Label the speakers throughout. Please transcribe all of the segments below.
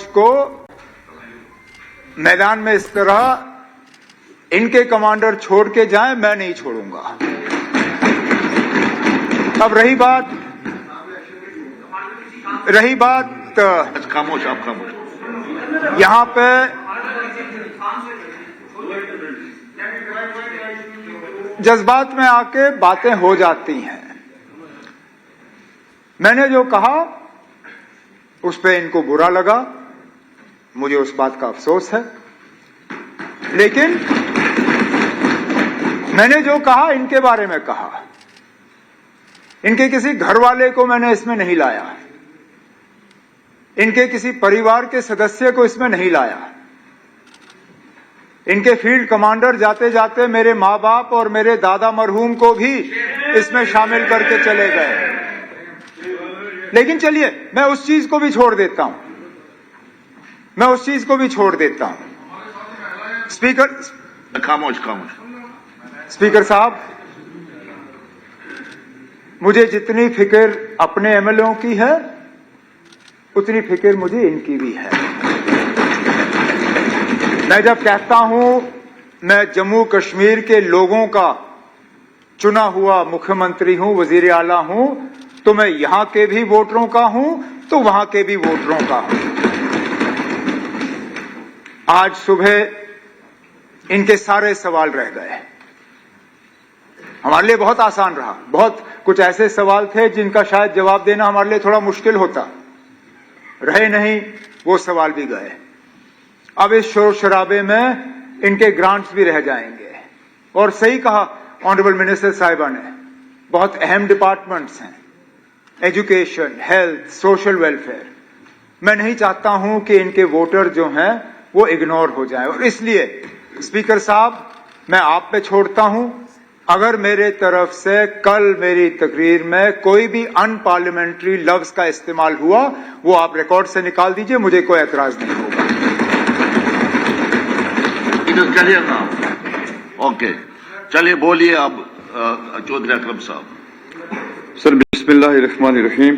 Speaker 1: फौज को मैदान में इस तरह इनके कमांडर छोड़ के जाएं, मैं नहीं छोड़ूंगा। अब रही बात
Speaker 2: खामोश, आप खामोश।
Speaker 1: यहां पे जज्बात में आके बातें हो जाती हैं। मैंने जो कहा उस पे इनको बुरा लगा, मुझे उस बात का अफसोस है, लेकिन मैंने जो कहा इनके बारे में कहा। इनके किसी घर वाले को मैंने इसमें नहीं लाया, इनके किसी परिवार के सदस्य को इसमें नहीं लाया। इनके फील्ड कमांडर जाते जाते मेरे मां बाप और मेरे दादा मरहूम को भी इसमें शामिल करके चले गए। लेकिन चलिए, मैं उस चीज को भी छोड़ देता हूं, स्पीकर
Speaker 2: खामोश।
Speaker 1: स्पीकर साहब, मुझे जितनी फिक्र अपने एमएलओ की है उतनी फिक्र मुझे इनकी भी है। मैं जब कहता हूं मैं जम्मू कश्मीर के लोगों का चुना हुआ मुख्यमंत्री हूं, वजीर आला हूं, तो मैं यहां के भी वोटरों का हूं तो वहां के भी वोटरों का हूं। आज सुबह इनके सारे सवाल रह गए। हमारे लिए बहुत आसान रहा। बहुत कुछ ऐसे सवाल थे जिनका शायद जवाब देना हमारे लिए थोड़ा मुश्किल होता, रहे नहीं, वो सवाल भी गए। अब इस शोर शराबे में इनके ग्रांट्स भी रह जाएंगे। और सही कहा ऑनरेबल मिनिस्टर साहिबा ने, बहुत अहम डिपार्टमेंट्स हैं, एजुकेशन, हेल्थ, सोशल वेलफेयर। मैं नहीं चाहता हूं कि इनके वोटर जो हैं वो इग्नोर हो जाएं, और इसलिए स्पीकर साहब मैं आप पे छोड़ता हूं। अगर मेरे तरफ से कल मेरी तकरीर में कोई भी अनपार्लियामेंट्री लफ्ज का इस्तेमाल हुआ, वो आप रिकॉर्ड से निकाल दीजिए, मुझे कोई एतराज नहीं होगा।
Speaker 2: चलिए ना, ओके, चलिए बोलिए अब चौधरी अकरम साहब।
Speaker 3: सर बिस्मिल्लाहिर्रहमानिर्रहीम।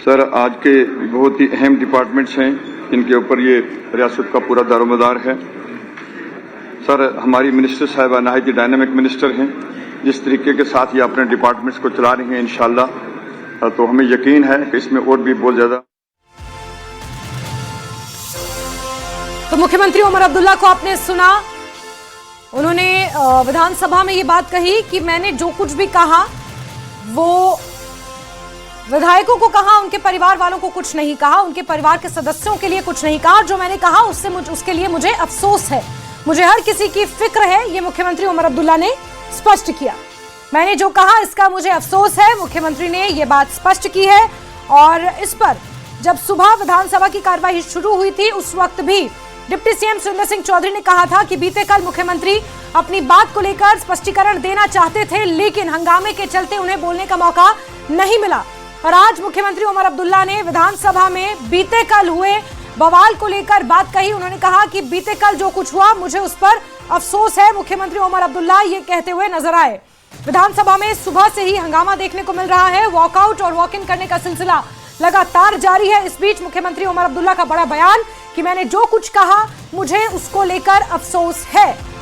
Speaker 3: सर, आज के बहुत ही अहम डिपार्टमेंट्स हैं, इनके ऊपर ये रियासत का पूरा दारोमदार है। सर, हमारी मिनिस्टर साहिबा नहायत डायनामिक मिनिस्टर हैं। जिस तरीके के साथ ये अपने डिपार्टमेंट्स को चला रही हैं इंशाअल्लाह, तो हमें यकीन है कि इसमें और भी बहुत ज्यादा।
Speaker 4: तो मुख्यमंत्री उमर अब्दुल्ला को आपने सुना, उन्होंने विधानसभा में ये बात कही कि मैंने जो कुछ भी कहा वो विधायकों को कहा, उनके परिवार वालों को कुछ नहीं कहा, उनके परिवार के सदस्यों के लिए कुछ नहीं कहा। जो मैंने कहा उसके लिए मुझे अफसोस है, मुझे हर किसी की फिक्र है, ये मुख्यमंत्री उमर अब्दुल्ला ने स्पष्ट किया। मैंने जो कहा इसका मुझे अफसोस है, मुख्यमंत्री ने ये बात स्पष्ट की है। और इस पर जब सुबह विधानसभा की कार्यवाही शुरू हुई थी, उस वक्त भी डिप्टी सीएम सुरेंद्र सिंह चौधरी ने कहा था कि बीते कल मुख्यमंत्री अपनी बात को लेकर स्पष्टीकरण देना चाहते थे, लेकिन हंगामे के चलते उन्हें बोलने का मौका नहीं मिला। और आज मुख्यमंत्री उमर अब्दुल्ला ने विधानसभा में बीते कल हुए बवाल को लेकर बात कही। उन्होंने कहा कि बीते कल जो कुछ हुआ मुझे उस पर अफसोस है। मुख्यमंत्री उमर अब्दुल्ला ये कहते हुए नजर आए। विधानसभा में सुबह से ही हंगामा देखने को मिल रहा है, वॉकआउट और वॉक इन करने का सिलसिला लगातार जारी है। इस बीच मुख्यमंत्री उमर अब्दुल्ला का बड़ा बयान कि मैंने जो कुछ कहा मुझे उसको लेकर अफसोस है।